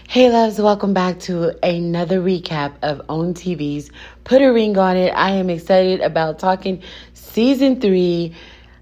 Hey loves, welcome back to another recap of OWN TV's Put a Ring on It. I am excited about talking season 3,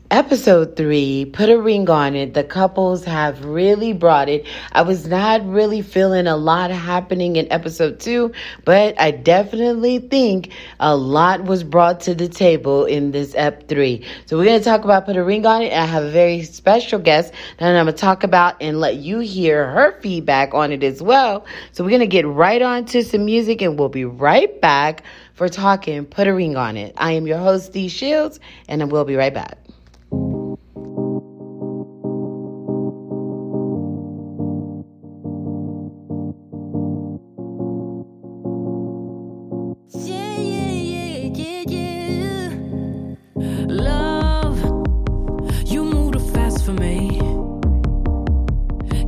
episode 3, Put a Ring on It. The couples have really brought it. I was not really feeling a lot happening in episode 2, but I definitely think a lot was brought to the table in this ep 3. So we're going to talk about Put a Ring on It. And I have a very special guest that I'm going to talk about and let you hear her feedback on it as well. So we're going to get right on to some music and we'll be right back for talking Put a Ring on It. I am your host, Dee Shields, and I will be right back. Love, you move too fast for me.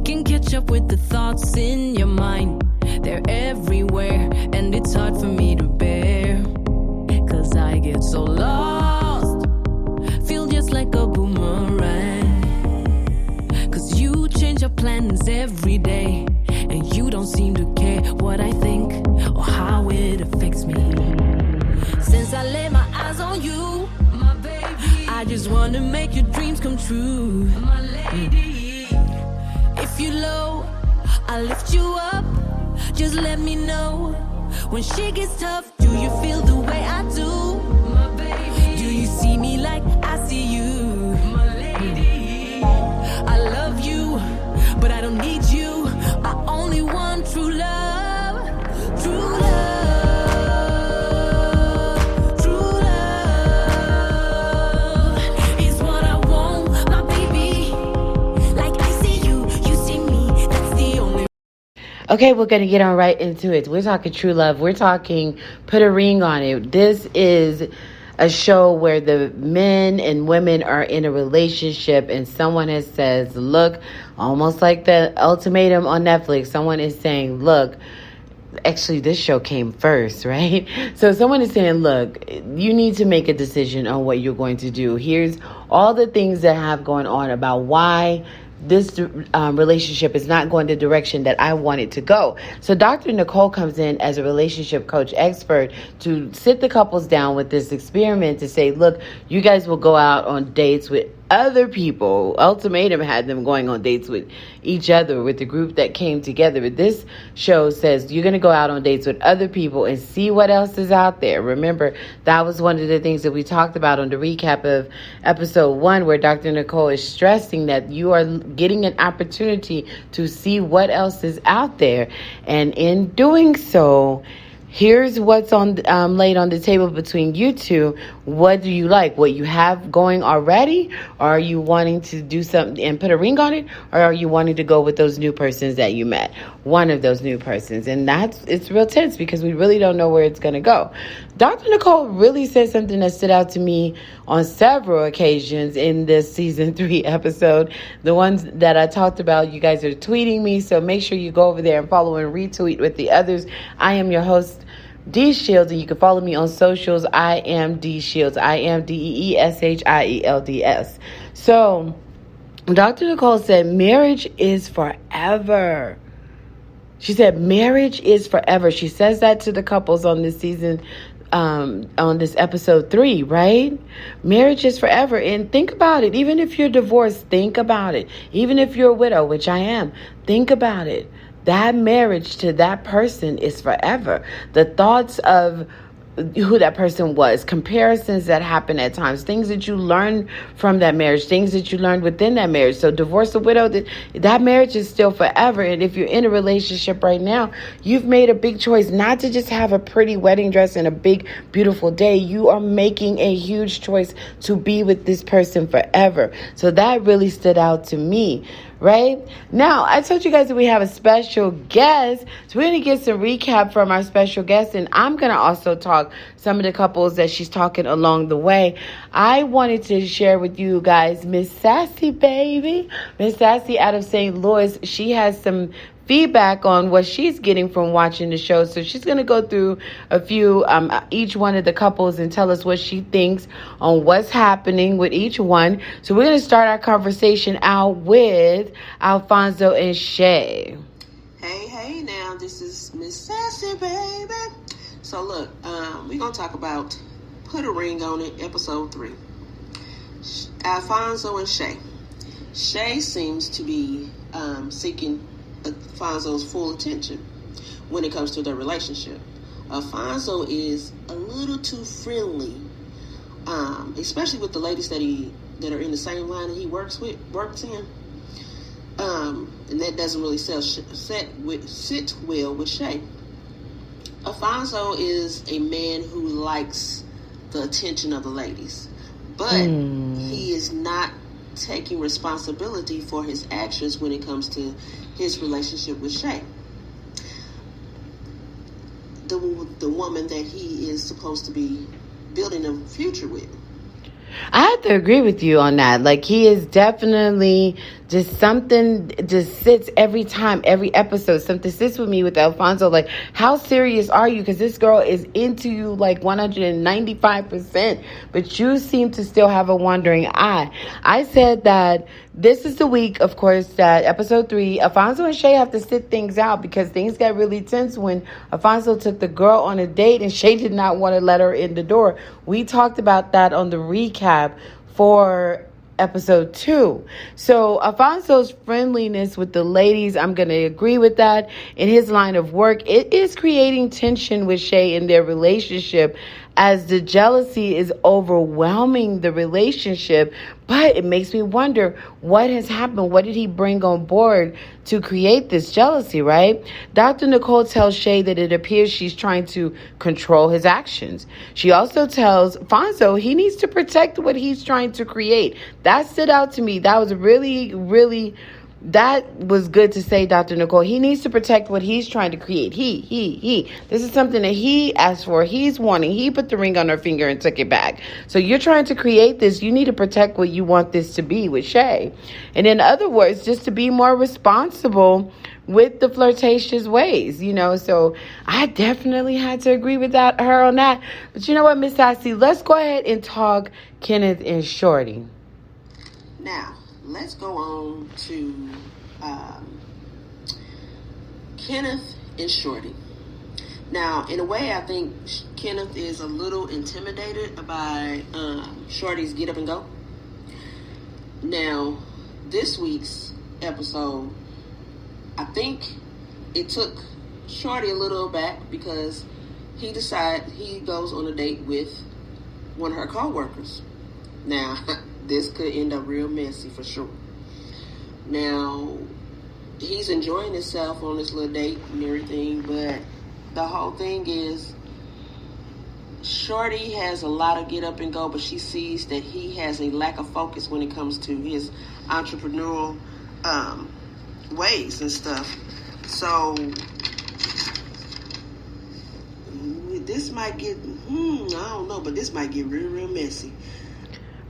Can't catch up with the thoughts in your mind. They're everywhere, and it's hard for me to bear. 'Cause I get so lost, feel just like a boomerang. 'Cause you change your plans every day, and you don't seem to care what I think or how it affects me. Since I laid my eyes on you, my baby, I just wanna make your dreams come true, my lady. If you're low, I'll lift you up. Just let me know when shit gets tough. Do you feel the way I do, my baby? Do you see me like I see you, my lady? I love you, but I don't need you. I only want true love, true love. Okay, we're going to get on right into it. We're talking true love. We're talking Put a Ring on It. This is a show where the men and women are in a relationship and someone has says, look, almost like the ultimatum on Netflix. Someone is saying, look, actually this show came first, right? So someone is saying, look, you need to make a decision on what you're going to do. Here's all the things that have going on about why this relationship is not going the direction that I want it to go. So Dr. Nicole comes in as a relationship coach expert to sit the couples down with this experiment to say, look, you guys will go out on dates with other people. Ultimatum had them going on dates with each other, with the group that came together. But this show says you're going to go out on dates with other people and see what else is out there. Remember, that was one of the things that we talked about on the recap of episode 1, where Dr. Nicole is stressing that you are getting an opportunity to see what else is out there. And in doing so, here's what's on laid on the table between you two. What do you like? What you have going already? Or are you wanting to do something and put a ring on it? Or are you wanting to go with those new persons that you met? One of those new persons. And it's real tense because we really don't know where it's going to go. Dr. Nicole really said something that stood out to me on several occasions in this season 3 episode. The ones that I talked about, you guys are tweeting me. So make sure you go over there and follow and retweet with the others. I am your host, Dee Shields, and you can follow me on socials. I am Dee Shields. I am DEESHIELDS. So, Dr. Nicole said marriage is forever. She said marriage is forever. She says that to the couples on this season, on this episode 3, right? Marriage is forever. And think about it. Even if you're divorced, think about it. Even if you're a widow, which I am, think about it. That marriage to that person is forever. The thoughts of who that person was, comparisons that happen at times, things that you learn from that marriage, things that you learned within that marriage. So divorce or widow, that marriage is still forever. And if you're in a relationship right now, you've made a big choice not to just have a pretty wedding dress and a big, beautiful day. You are making a huge choice to be with this person forever. So that really stood out to me. Right now, I told you guys that we have a special guest. So we're going to get some recap from our special guest. And I'm going to also talk some of the couples that she's talking along the way. I wanted to share with you guys Miss Sassy, baby. Miss Sassy out of St. Louis. She has some feedback on what she's getting from watching the show. So she's going to go through a few, each one of the couples and tell us what she thinks on what's happening with each one. So we're going to start our conversation out with Alfonso and Shay. Hey, Hey now, this is Miss Sassy, baby. So look, we're going to talk about Put a Ring on It, episode 3. Alfonso and Shay. Shay seems to be seeking Alfonso's full attention when it comes to their relationship. Alfonso is a little too friendly, especially with the ladies that are in the same line that he works in. And that doesn't really sit well with Shay. Alfonso is a man who likes the attention of the ladies, but he is not taking responsibility for his actions when it comes to his relationship with Shay, the woman that he is supposed to be building a future with. I have to agree with you on that. Like, he is definitely just something just sits every time, every episode. Something sits with me with Alfonso. Like, how serious are you? Because this girl is into you like 195%, but you seem to still have a wandering eye. I said that this is the week, of course, that episode 3, Alfonso and Shay have to sit things out because things got really tense when Alfonso took the girl on a date and Shay did not want to let her in the door. We talked about that on the recap for episode 2. So Alfonso's friendliness with the ladies, I'm going to agree with that. In his line of work, it is creating tension with Shay in their relationship as the jealousy is overwhelming the relationship. But it makes me wonder what has happened. What did he bring on board to create this jealousy, right? Dr. Nicole tells Shay that it appears she's trying to control his actions. She also tells Alfonso he needs to protect what he's trying to create. That stood out to me. That was really that was good to say, Dr. Nicole. He needs to protect what he's trying to create. He. This is something that he asked for. He's wanting. He put the ring on her finger and took it back. So you're trying to create this. You need to protect what you want this to be with Shay. And in other words, just to be more responsible with the flirtatious ways, So I definitely had to agree with her on that. But you know what, Miss Sassy? Let's go ahead and talk Kenneth and Shorty. Now, let's go on to Kenneth and Shorty. Now, in a way, I think Kenneth is a little intimidated by Shorty's get up and go. Now, this week's episode, I think it took Shorty a little back because he goes on a date with one of her co-workers. Now, this could end up real messy for sure. Now, he's enjoying himself on this little date and everything, but the whole thing is Shorty has a lot of get up and go, but she sees that he has a lack of focus when it comes to his entrepreneurial ways and stuff. So this might get, I don't know, but this might get real messy.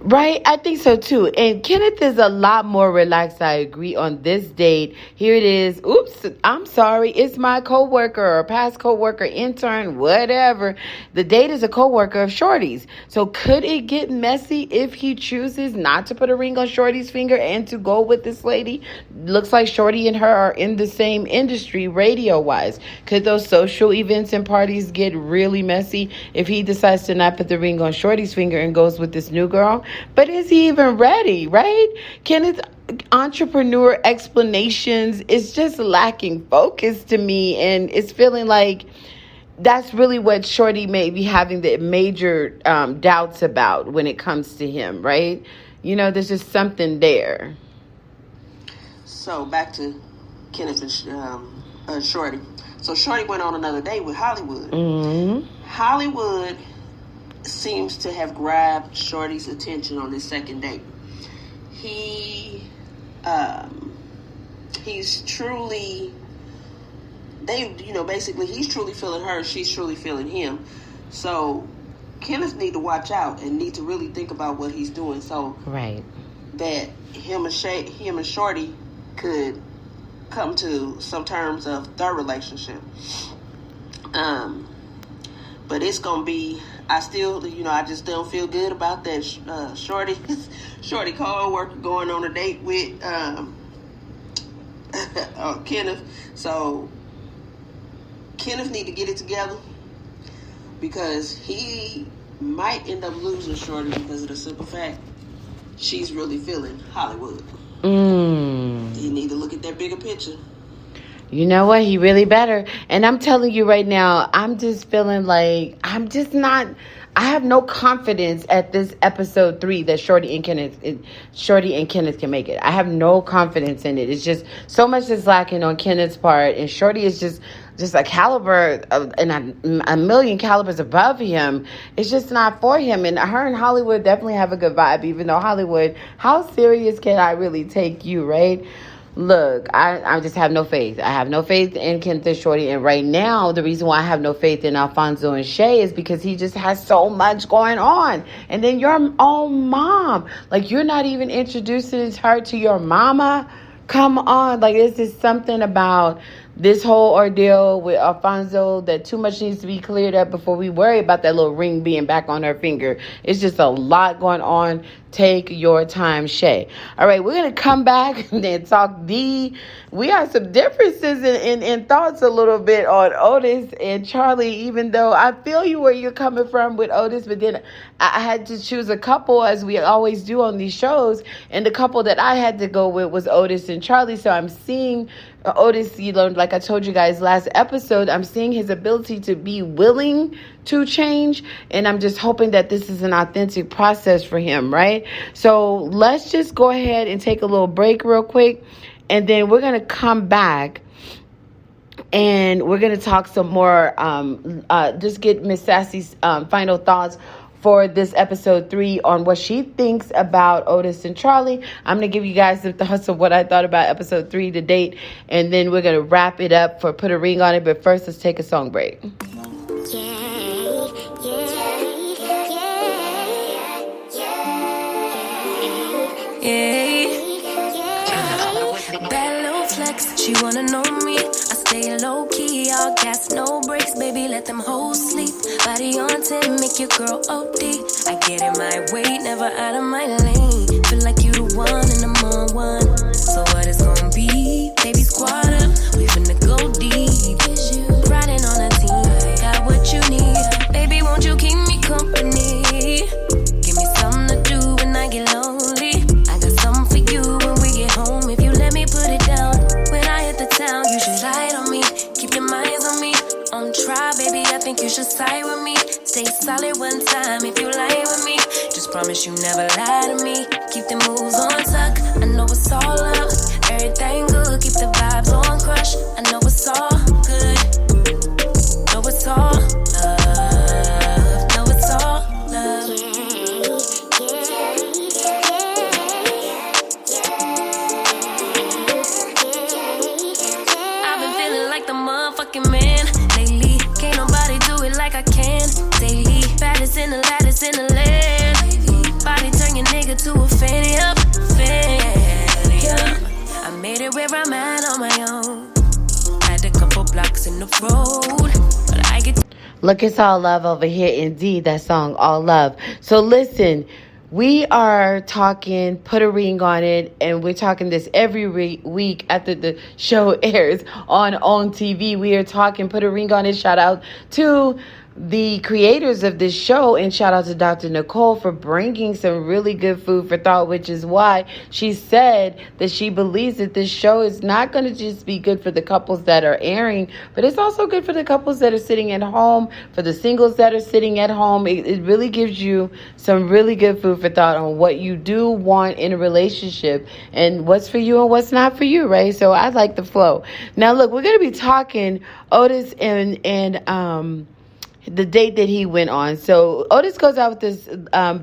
Right, I think so too. And Kenneth is a lot more relaxed. I agree on this date. Here it is. Oops, I'm sorry. It's my coworker or past coworker, intern, whatever. The date is a coworker of Shorty's. So could it get messy if he chooses not to put a ring on Shorty's finger and to go with this lady? Looks like Shorty and her are in the same industry, radio-wise. Could those social events and parties get really messy if he decides to not put the ring on Shorty's finger and goes with this new girl? But is he even ready, right? Kenneth's entrepreneur explanations is just lacking focus to me, and it's feeling like that's really what Shorty may be having the major doubts about when it comes to him, right? There's just something there. So back to Kenneth and Shorty. So Shorty went on another date with Hollywood. Mm-hmm. Hollywood seems to have grabbed Shorty's attention on this second date. He's truly, basically he's truly feeling her, she's truly feeling him. So Kenneth need to watch out and need to really think about what he's doing, so right that him and Shorty could come to some terms of their relationship. But it's gonna be, I just don't feel good about that Shorty co-worker going on a date with Kenneth. So Kenneth need to get it together because he might end up losing Shorty because of the simple fact she's really feeling Hollywood. You need to look at that bigger picture. You know what? He really better. And I'm telling you right now, I'm just feeling like I have no confidence at this episode 3 that Shorty and Kenneth can make it. I have no confidence in it. It's just so much is lacking on Kenneth's part, and Shorty is just a caliber and a million calibers above him. It's just not for him. And her and Hollywood definitely have a good vibe, even though Hollywood, how serious can I really take you, right? Look, I just have no faith. I have no faith in Kenneth and Shorty. And right now, the reason why I have no faith in Alfonso and Shay is because he just has so much going on. And then your own mom. Like, you're not even introducing her to your mama. Come on. Like, this is something about this whole ordeal with Alfonso that too much needs to be cleared up before we worry about that little ring being back on her finger. It's just a lot going on. Take your time, Shay. All right, we're going to come back and talk Dee. We have some differences in thoughts a little bit on Otis and Charlie, even though I feel you where you're coming from with Otis, but then I had to choose a couple, as we always do on these shows, and the couple that I had to go with was Otis and Charlie. So I'm seeing Otis, like I told you guys last episode, I'm seeing his ability to be willing to change, and I'm just hoping that this is an authentic process for him, right? So let's just go ahead and take a little break real quick, and then we're going to come back and we're going to talk some more, just get Miss Sassy's final thoughts for this episode 3 on what she thinks about Otis and Charlie. I'm going to give you guys the thoughts of what I thought about episode 3 to date, and then we're going to wrap it up for Put a Ring on It. But first, let's take a song break. Bad little flex, she wanna know me. I stay low key, all gas, no brakes, baby, let them hoes sleep. Body on 10, make your girl OD. I get in my way, never out of my lane. Feel like you the one and I'm on one. So what it's gonna be? Baby, squad up, we finna go deep. Riding on a team, got what you need. Baby, won't you keep me company? Give me something to do when I get lonely. I got something for you when we get home. If you let me put it down, when I hit the town, you should ride on me. Keep your minds on me. On try, baby, I think you should side with me. Stay solid one time if you lie with me. Just promise you never lie to me. Keep the moves on tuck. I know it's all love. Everything good. Keep the vibes on crush. I know it's all good. Know it's all love. Know it's all love. I've been feeling like the motherfucking man lately. Can't nobody do it like I can daily. Baddest in the lattice in the land. Body turn your nigga to a fanny up. I made it where I'm at on my own. Had a couple blocks in the road, but I get. Look, it's all love over here. Indeed, that song, All Love. So listen, we are talking Put a Ring on It, and we're talking this every week after the show airs on TV. We are talking Put a Ring on It. Shout out to the creators of this show, and shout out to Dr. Nicole for bringing some really good food for thought, which is why she said that she believes that this show is not going to just be good for the couples that are airing, but it's also good for the couples that are sitting at home, for the singles that are sitting at home. It really gives you some really good food for thought on what you do want in a relationship and what's for you and what's not for you, right? So I like the flow. Now look, we're going to be talking Otis and the date that he went on. So Otis goes out with this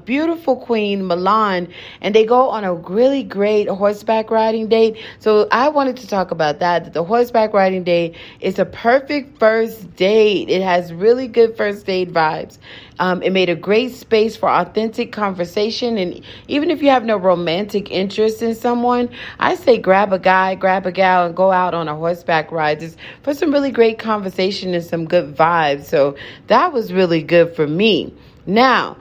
beautiful queen, Milan, and they go on a really great horseback riding date. So I wanted to talk about that the horseback riding date is a perfect first date. It has really good first date vibes. It made a great space for authentic conversation. And even if you have no romantic interest in someone, I say grab a guy, grab a gal, and go out on a horseback ride just for some really great conversation and some good vibes. So that was really good for me. Now,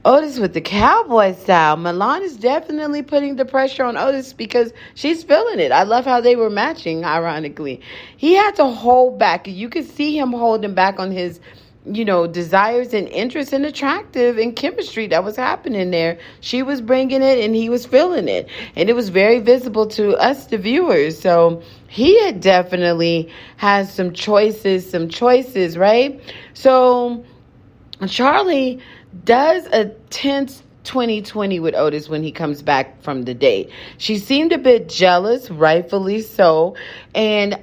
Otis with the cowboy style. Milan is definitely putting the pressure on Otis because she's feeling it. I love how they were matching, ironically. He had to hold back. You could see him holding back on his, desires and interests and attractive and chemistry that was happening there. She was bringing it and he was feeling it. And it was very visible to us, the viewers. So he had definitely has some choices, right? So Charlie does a tense 2020 with Otis when he comes back from the date. She seemed a bit jealous, rightfully so. And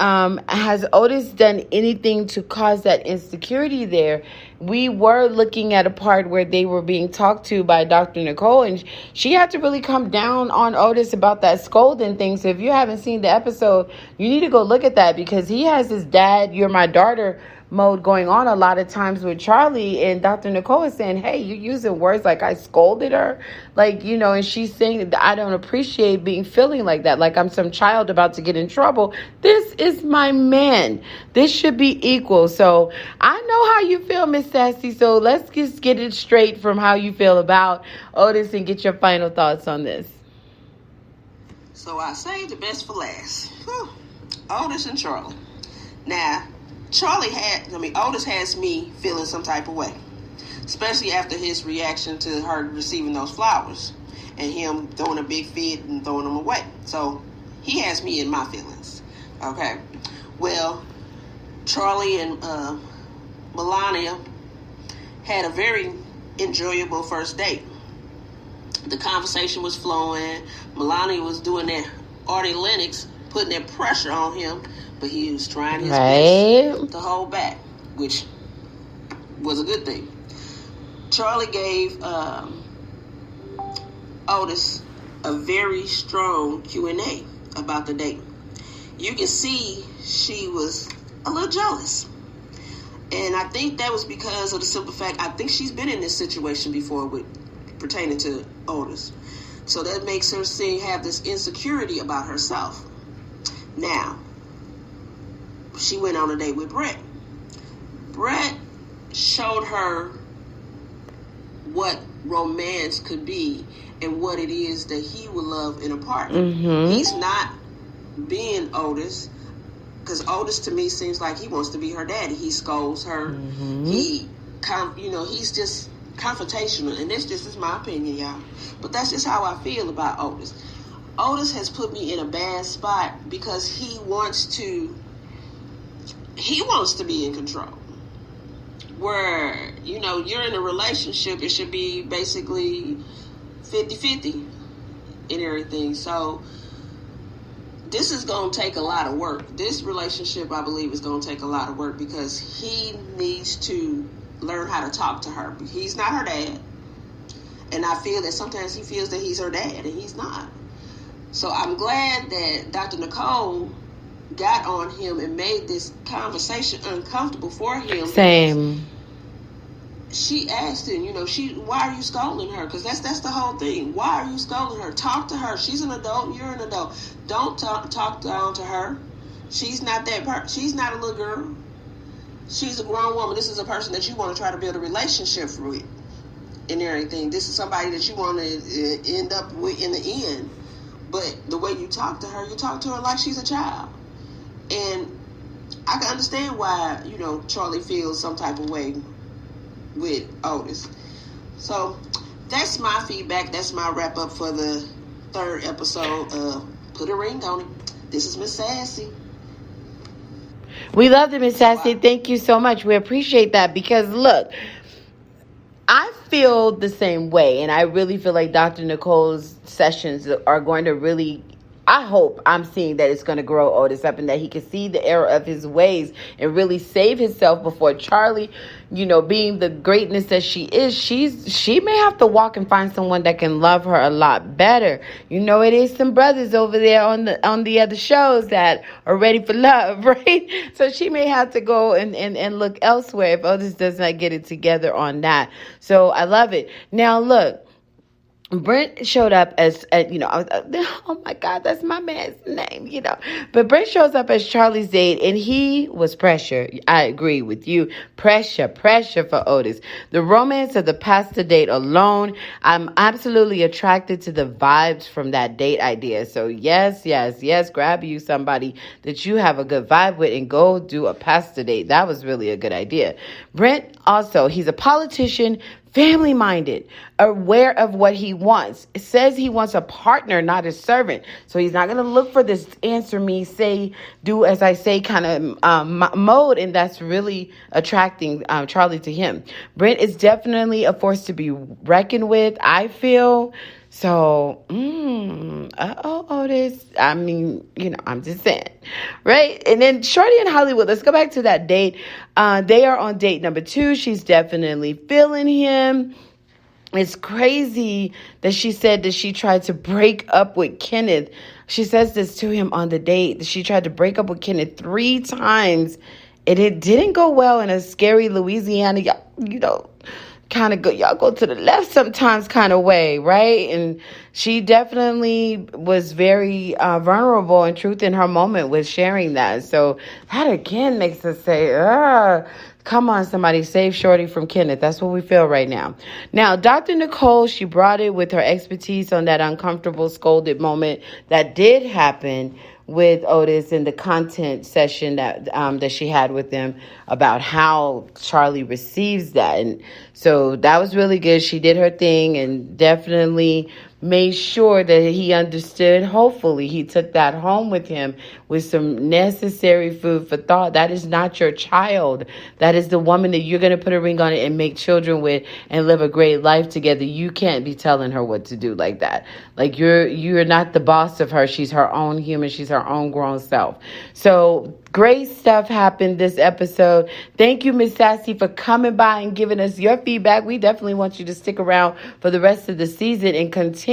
has Otis done anything to cause that insecurity there? We were looking at a part where they were being talked to by Dr. Nicole, and she had to really come down on Otis about that scolding thing. So if you haven't seen the episode, you need to go look at that, because he has his dad, you're my daughter mode going on a lot of times with Charlie, and Dr. Nicole is saying, hey, you're using words like I scolded her, and she's saying that I don't appreciate feeling like that, like I'm some child about to get in trouble. This is my man. This should be equal. So I know how you feel, Miss Sassy, so let's just get it straight from how you feel about Otis and get your final thoughts on this. So I saved the best for last. Whew. Otis and Charlie. Now, Otis has me feeling some type of way, especially after his reaction to her receiving those flowers and him throwing a big fit and throwing them away. So he has me in my feelings. Okay. Well, Charlie and Melania had a very enjoyable first date. The conversation was flowing. Melania was doing that Artie Lennox, putting that pressure on him, but he was trying his best to hold back, which was a good thing. Charlie gave Otis a very strong Q&A about the date. You can see she was a little jealous. And I think that was because of the simple fact, I think she's been in this situation before pertaining to Otis. So that makes her have this insecurity about herself. Now, she went on a date with Brett. Brett showed her what romance could be and what it is that he would love in a partner. Mm-hmm. He's not being Otis, because Otis to me seems like he wants to be her daddy. He scolds her. Mm-hmm. He's just confrontational, and this just is my opinion, y'all. But that's just how I feel about Otis. Otis has put me in a bad spot because he wants to be in control. Where, you're in a relationship, it should be basically 50-50 and everything. So this is going to take a lot of work. This relationship, I believe, is going to take a lot of work because he needs to learn how to talk to her. He's not her dad. And I feel that sometimes he feels that he's her dad, and he's not. So I'm glad that Dr. Nicole got on him and made this conversation uncomfortable for him. Same. She asked him, why are you scolding her? Because that's the whole thing. Why are you scolding her? Talk to her. She's an adult. You're an adult. Don't talk down to her. She's not that she's not a little girl. She's a grown woman. This is a person that you want to try to build a relationship with and everything. This is somebody that you want to end up with in the end. But the way you talk to her like she's a child. And I can understand why, Charlie feels some type of way with Otis. So that's my feedback. That's my wrap up for the third episode of Put a Ring on It. This is Miss Sassy. We love it, Miss Sassy. Thank you so much. We appreciate that because, look, I feel the same way, and I really feel like Dr. Nicole's sessions are going to really, I hope I'm seeing that it's going to grow Otis up and that he can see the error of his ways and really save himself before Charlie, being the greatness that she is, she may have to walk and find someone that can love her a lot better. It is some brothers over there on the other shows that are ready for love, right? So she may have to go and look elsewhere if Otis does not get it together on that. So I love it. Now look, Brent showed up as, I was, oh my God, that's my man's name, But Brent shows up as Charlie's date, and he was pressure. I agree with you. Pressure for Otis. The romance of the pasta date alone, I'm absolutely attracted to the vibes from that date idea. So yes, grab you somebody that you have a good vibe with and go do a pasta date. That was really a good idea. Brent also, he's a politician, family-minded, aware of what he wants. It says he wants a partner, not a servant. So he's not going to look for this answer me, say, do as I say kind of mode. And that's really attracting Charlie to him. Brent is definitely a force to be reckoned with, I feel. So, Otis. I mean, I'm just saying, right? And then Shorty in Hollywood, let's go back to that date. They are on date number 2. She's definitely feeling him. It's crazy that she said that she tried to break up with Kenneth. She says this to him on the date. She tried to break up with Kenneth 3 times, and it didn't go well in a scary Louisiana, kind of y'all go to the left sometimes kind of way, right? And she definitely was very vulnerable and truth in her moment with sharing that. So that again makes us say, come on, somebody save Shorty from Kenneth. That's what we feel right now. Now, Dr. Nicole, she brought it with her expertise on that uncomfortable scolded moment that did happen with Otis in the content session that she had with them about how Charlie receives that. And so that was really good. She did her thing and definitely made sure that he understood. Hopefully he took that home with him with some necessary food for thought. That is not your child. That is the woman that you're going to put a ring on it and make children with and live a great life together. You can't be telling her what to do like that. Like you're not the boss of her. She's her own human. She's her own grown self. So great stuff happened this episode. Thank you, Miss Sassy, for coming by and giving us your feedback. We definitely want you to stick around for the rest of the season and continue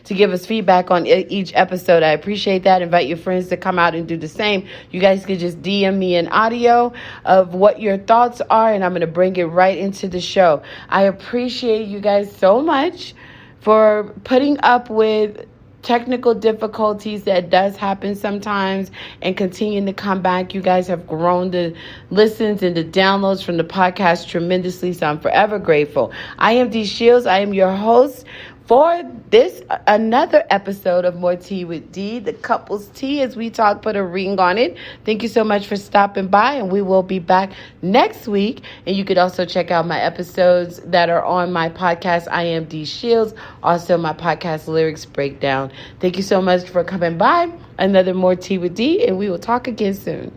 to give us feedback on each episode. I appreciate that. Invite your friends to come out and do the same. You guys can just DM me an audio of what your thoughts are, and I'm going to bring it right into the show. I appreciate you guys so much for putting up with technical difficulties that does happen sometimes and continuing to come back. You guys have grown the listens and the downloads from the podcast tremendously, so I'm forever grateful. I am Dee Shields. I am your host for this another episode of More Tea with Dee, the couples tea, as we talk, put a ring on it. Thank you so much for stopping by, and we will be back next week. And you could also check out my episodes that are on my podcast, I Am Dee Shields, also my podcast lyrics breakdown. Thank you so much for coming by. Another More Tea with Dee, and we will talk again soon.